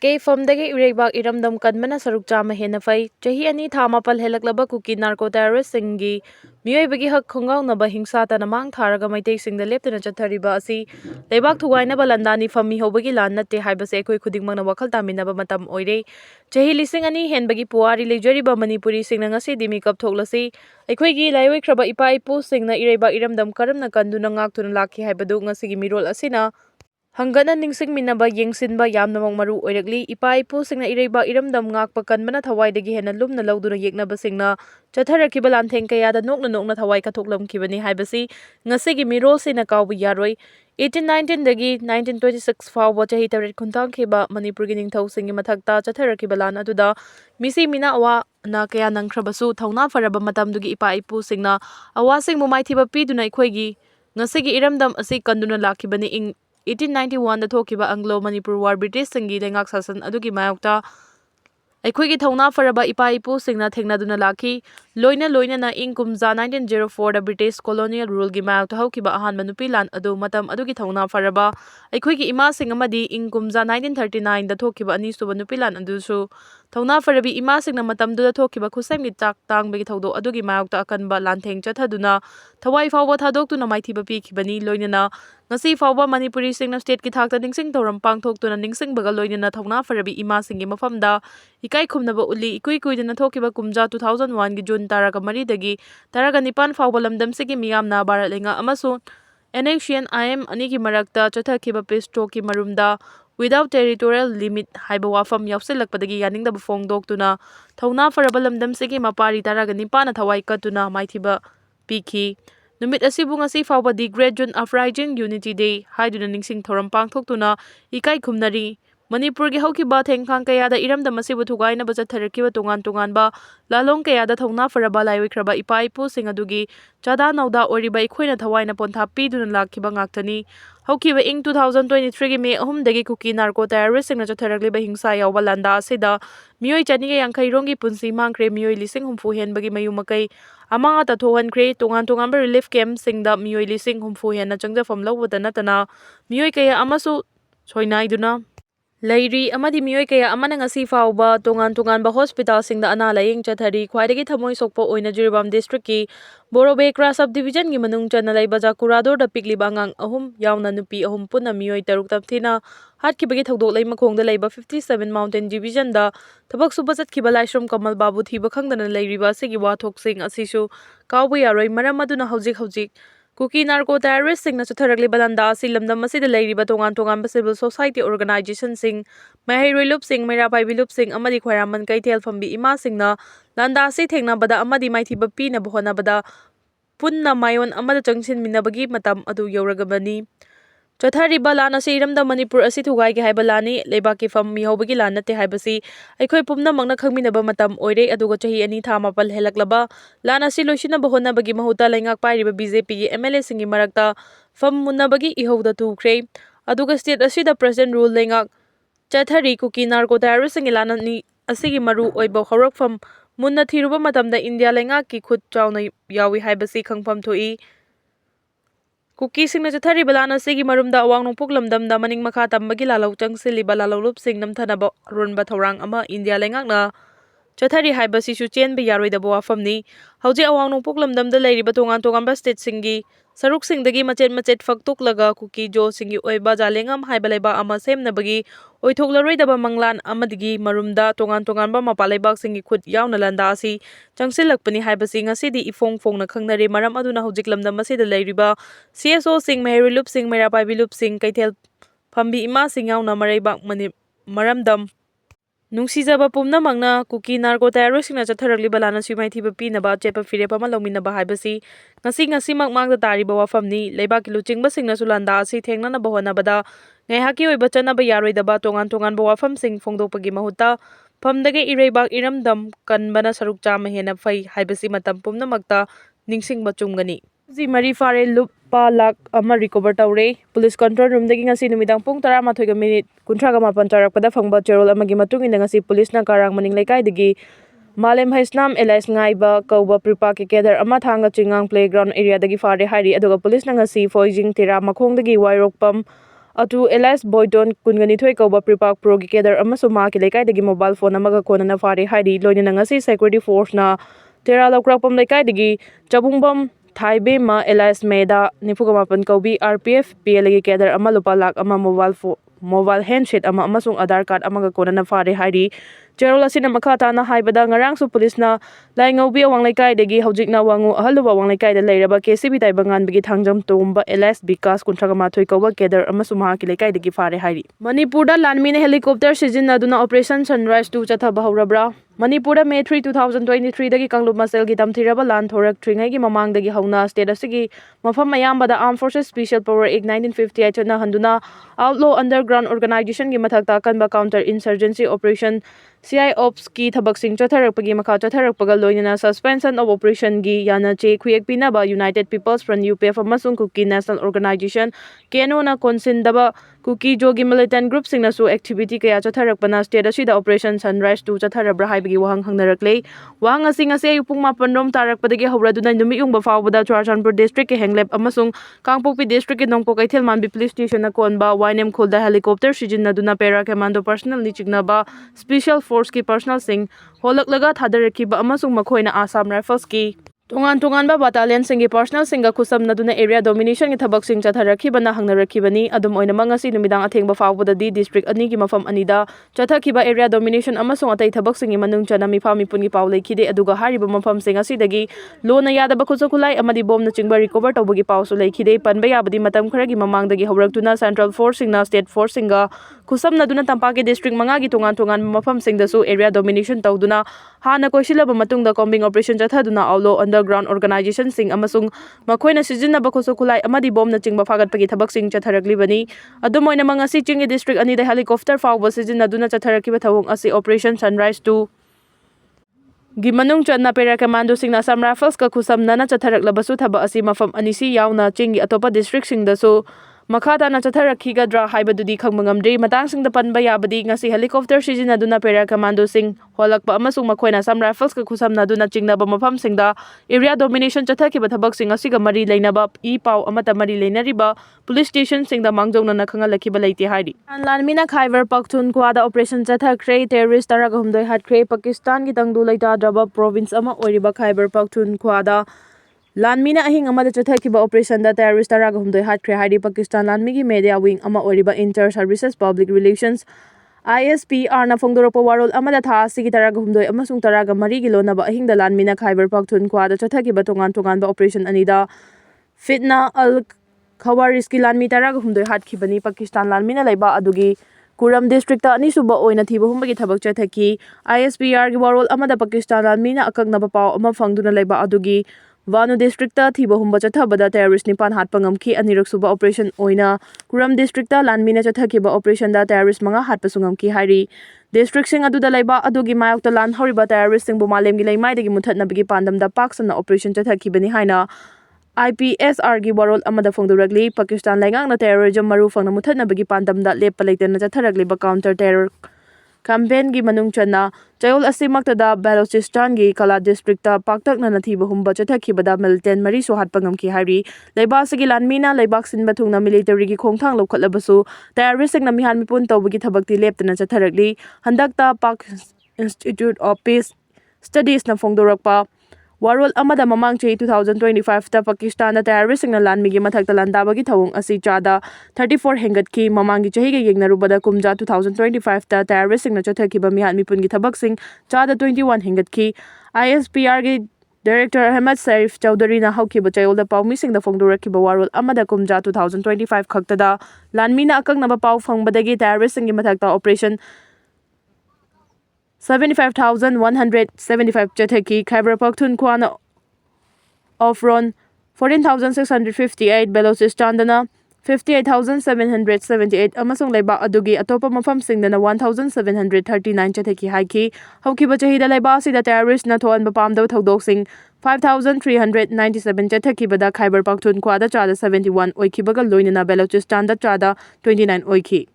Maike Fomdagi Irebak Iramdam Kadmana Saruk Chama Henafai, Chahi Ani Thamapal Helaklaba Kuki narco terrorist Singi, Mui Bagi Hak Kungau Naba Hingsata Namang Taraga Maite Sing the Left in a Chatariba Asi, Lebak to Wainaba Landani Fami Hobagi Lanate Hibase Kudimana Wakal Taminaba Matam Oide, Chahi Lisingani Henbagi Puari Lejeriba Manipuri Sing Nangasi Dimikap Tolasi, Equigi Laiwe Kraba Ipai Po Sing na Ireba Iramdam Karam na Kandunangak to Laki Hibadu Nasigi Mirol Asina. Hangganan ningsing minaba yengsinba yamnamong maru oiragli ipa ipu singna ireba iramdam ngakpa kanbana thawaidagi hena lumna lawduna yeknaba singna chatharakiba lantheng kayada nokna thawai kathoklamkibani haibasi ngasigi mirol sina kawbu yaroi 1819 dagi 1926 fawba chahi taret khuntangkhiba manipurgi ningthau singi mathakta chatharakiba lan aduda misi mina awa na kaya nangkhrabasu thauna faraba matamdugi ipa ipu singna awasing mumaithiba piduna ikhoigi ngasigi iramdam asi kanduna lakhibani ing 1891 da thokiba Anglo Manipur War British singi lengak sasan adugi mayokta Equigi Tona Faraba Ipa Ipu Singna Tengnaduna Laki, Loina na ing kumza 1904 da British colonial rule gi mayok to haukiba ahan manupilan adu matam adugi Tona Faraba, Equigi Ima Singamadi ing kumza 1939 da thokiba anisu manupilan adusu, Tona Farabi Ima Singna matam du da thokiba khusem gi tak tang begi thodo adugi mayok ta akanba lantheng chathaduna, Thawai Fawa Thadok tu na maithiba pikibani loina ngasi Fawa Manipuri Singna state ki thakta ningsing thoram pangthok tu na ningsing baga loina Tona Farabi Ima Singi mafamda Ikai khumnaba uli ikui kuidana thokiba kumja 2001 gi June taraga mari dagi taraga nipan fawba lamdam sigi miyamna barat lenga amasu Annexion IM ani gi marakta chathakhiba peace talk ki marumda without territorial limit haiba wafam yausilakpadagi yaningdaba fongdoktuna Thauna faraba lamdam sigi mapari taraga nipana thawai katuna maithiba piki Numit asibu ngasi fawba di Great June Uprising Unity Day haiduna ningsing thoram pangthoktuna ikai khumnari Manipur gi haukiba thengkhang kayada iramdam asibu thugaina baja tharakiba tongan ba lalong kayada thongna faraba laiwikraba ipa ipu singadugi chada nauda oriba ikhoina thawaina pontha piduna lakhiba ngaktani haukiba ing 2023 gi May 3 dagi Kuki narco terrorist singna chatharakliba hingsa yawba landa asida mioi chaniga yangkhai rongi punsi mangkre mioi lising humfu hen bagi mayumakai amanga ta thohankre tongan ba relief camp singda mioi lising humfu hen na changjafam lawbada natana mioi kaya amasu choinaiduna Lairi amadi mioi kaya amana ngasi fawba tongan ba hospital singda ana laying chathari khwaidagi thamoi sokpo oina Jiribam district ki Borobekra subdivision gi manung chana laiba Jakurador da pikliba ngang ahum yauna nupi ahum puna mioi taruk tamthina hatkibagi thodok lai makhongda laiba 57 mountain division da thabak suba chatkhiba Laishram Kamal Babu thiba khangdana lairiba sigi wathok sing asisu kawbu yaroi maram aduna hojik Kuki narco terrorist sing na chatharakli balanda asi lamdam asida lairiba tongan civil society organization sing Mahiroi Lup Sing Mera Paibi Lup Sing amadi khwaraman kaitel fambi ima sing na landa asi thengna bada amadi maithiba pina bohona bada punna mayon amada changsin minabagi matam adu yoragabani Chathariba lana si iramda Manipur asi thugai gi haiba lani lebaki fam mi hobagi lana te haibasi aikhoi pumna mangna khangminaba matam oire aduga chahi ani tha mapal helaklaba lana si loisina bahona bagi mahuta laingak pairiba BJP gi MLA singi marakta fam munabagi ihauda tukhre aduga state asida president rule laingak Chathari Kuki narco terrorist singi lana ni asigi maru oiba horok fam munna thiruba matamda India laingak ki khut chauna yawi haibasi khangpham thoi Kuki singna chathari balana sigi marumda awang nongpok lamdamda maning makha tambagi lalau changsi liba lalau lup sing namthanaba runba thorang ama India lengakna chathari haibasi su chen be yaroi da bawa famni hauji awang nongpok lamdamda lairiba tongan ba state singi saruk singdagi macet faktok laga Kuki jo singi oiba jalengam haibalaiba ama semnabagi oithoklaroi daba manglan amadigi marumda tongan ba mapalaibak singi khut yauna landa asi changsilakpani haibasi ngasidi ifong na khangnare maram aduna hojik lamdam asida lairiba CSO sing Mahiri Lup Sing Mera Paibi Lup Sing Kaitel Pambi Ima Sing yauna maraibak maramdam Nungsijaba pumna mangna Kuki narco terrorist singna chatharakli balana sumaithiba pinaba chepa fire pama lawminaba haibasi ngasi magmangda tariba wafamni leibaki luchingba singna sulanda asi thengnana bahona bada ngaihaki oiba chanaba yaroidaba tongan ba wafam sing fongdokpagi mahuta pamdage ireibak iramdam kanbana saruk chama hena fai haibasi matam pumna makta ningsingba chumgani Ji mari fare lupa lak ama recover taure police control room dagi ngasi numidang pung 13 minute 18 tarakpada phangba cherol amagi matung ina ngasi police na karang maning laikai dagi Malem Haisnam Elias ngaiba kauba pripa ki kedar ama thanga chingang playground area dagi fare hari aduga police na ngasi foijing tira makhong dagi wairok pam atu Elias Boydon kunganithoi kauba Pripak Pro gi kedar amasu ma ki lekai dagi mobile phone amaga konana fare hairi loina ngasi security force na tera lokrakpam lekai dagi chabungbam Thaibe ma Elias Meda nifugamapan kaubi RPF PL gi kedar ama lupa lak ama mobile handset ama amasung Aadhaar card amaga konana fare hairi Cherol asina makha tana haibada ngarang su police na laingaubi awang lekai dagi hojikna wangu ahaluba awang lekai da leiraba KCB taibangan bigi thangjam tomba Elias Bikas kuntraga mathoi kauba kedar amasu maha ki lekai dagi fare hairi Manipur da lanmine helicopter sizinaduna operation sunrise 2 chathaba haurabra Manipur May 3 2023 dagi Kanglup Masel gi tamthiraba lan thorak tringai gi mamang dagi hauna state asigi mafam mayambada Armed Forces Special Power Act 1958 chana handuna outlaw underground organization gi mathakta kanba counter insurgency operation CI Ops ki thabak sing chatharakpagi makha chatharakpaga loinana suspension of operation gi yana che khuyek pinaba United People's Front UPF amasung Kuki National Organization KNO na konsindaba Kuki jogi militant group singna su activity kaya chatharakpana state asida operation sunrise 2 chatharabra haibagi wahang hangnarakle wahang asing ase ayupung mapan rom tarakpadagi hauraduna numiyungba fawbada Churachandpur district ke henglep amasung Kangpokpi district ke Nongpo Kaithel Manbi police station na konba YNM khulda helicopter sijinnaduna para commando personnel ni chignaba special force ki personnel sing holaklaga thadarakhiba amasung makhoina Assam Rifles ki Tungan-tunganba battalion singi personnel singa khusamnaduna area domination gi thabak sing chatharakhibana hangnarakhibani adum oinamang asi numidang athengba fawbadadi district ani gi mafam anida chathakhiba area domination amasung atai thabak singi manung chana mifami pungi pawlekhide aduga hariba mafam sing asidagi lona yadaba Khutlai amadi bomna chingba recover tawbagi pawsu lekhide panba yabadi matam kharagi mamangdagi hawraktuna central force singna state force singa khusamnaduna tampaki district manga gi tungan-tungan mafam singdasu area domination tawduna hana koisilaba matungda combing operation chathaduna outlaw underground organization sing amasung makhoina sijinnaba Khutlai amadi bomna chingba fagatpagi thabak sing chatharaklibani adumoina mangasi chingi district ani da helicopter fawba sijinnaduna chatharakiba thawong asi operation sunrise 2 gi manung channa para commando singna Assam Rifles ka khusamnana chatharaklabasu thaba asi mafam anisi yauna chingi atopa district singdasu Makhata na chatharakhigadra haibadudi khangmangamdri matang singda panba yabadi ngasi helicopter sizinaduna para commando sing holakpa amasung makhoina Assam Rifles ka khusamnaduna chingnaba mafam singda area domination chathakhiba thabak sing asiga mari leinaba pau amata mari leinariba police station singda mangjongna na khangalakhiba leite hairi lanmina Khyber Pakhtunkhwa da operation chathakre terrorist taraga humdoi hatkre Pakistan gi tangdu leita draba province ama oiriba Khyber Pakhtunkhwa da Lanmina ahing amada chathakhiba operation da terrorist taraga humdoi hatkre hairi Pakistan lanmigi media wing ama oriba inter services public relations ISPR na phongdorapa warol amada tha sigi taraga humdoi amasung taraga mari gi lonaba ahing da lanmina Khyber Pakhtunkhwa da chathakhiba tongan ba operation anida fitna al khawaris ki lanmi taraga humdoi hatkibani Pakistan lanmina leiba adugi Kuram district ta ani suba oina thiba humbagi thabak chathaki ISPR gi warol amada Pakistan lanmina akaknaba paw ama phangduna leiba adugi Vanu district ta thiba humba chathabada terrorist nipan hatpa ngamki anirak suba operation oina Kuram district ta lanmina chathakiba operation da terrorist manga hatpa sungamki hairi district sing aduda laiba adugi mayok ta lan horiba terrorist sing bumalem gi laimai dagi muthatna bigi pandam da paksana operation chathakibani haina IPSR gi warol amada phongduragli Pakistan laingang na terrorism maru phangna muthatna bigi pandam da lepa leitena chatharakli ba counter terror campaign gi manung chana chayol asimakta da Balochistan gi Kala district ta paktakna na thiba humba chathakibada militant mari so hatpa ngamki hairi leiba sigi lanmina leibak sinba thungna military gi khongthang lokhatlabasu terrorist na mihan mipun tawbagi thabakti leptana chatharakli handakta Pak Institute of Peace Studies na phongdorakpa warol amada mamang chei 2025 ta Pakistan na terrorist na lanmigi mathakta landabagi thawong asi chada 34 hengatki mamangi chahi ge yengnarubada kumja 2025 ta terrorist na chathakhiba mihan mipun gi thabak sing chada 21 hengatki ISPR gi Director Ahmed Sarif Chowdhury na haukiba chayolda pawmi sing da phongdorakhiba warol amada kumja 2025 khaktada lanmina akaknaba paw phangbadagi terrorist gi mathakta operation 75,175 chathaki Khyber Pakhtunkhwa na off-run 14,658 Balochistan dana 58,778 amasung leiba adugi atopa mafam singdana 1,739 chathaki haiki haukiba chahida leiba sida terrorist na thoan bapamdaw thodok sing 5,397 chathaki bada Khyber Pakhtunkhwa da chada 71 oikibaga loinana Balochistan da chada 29 oiki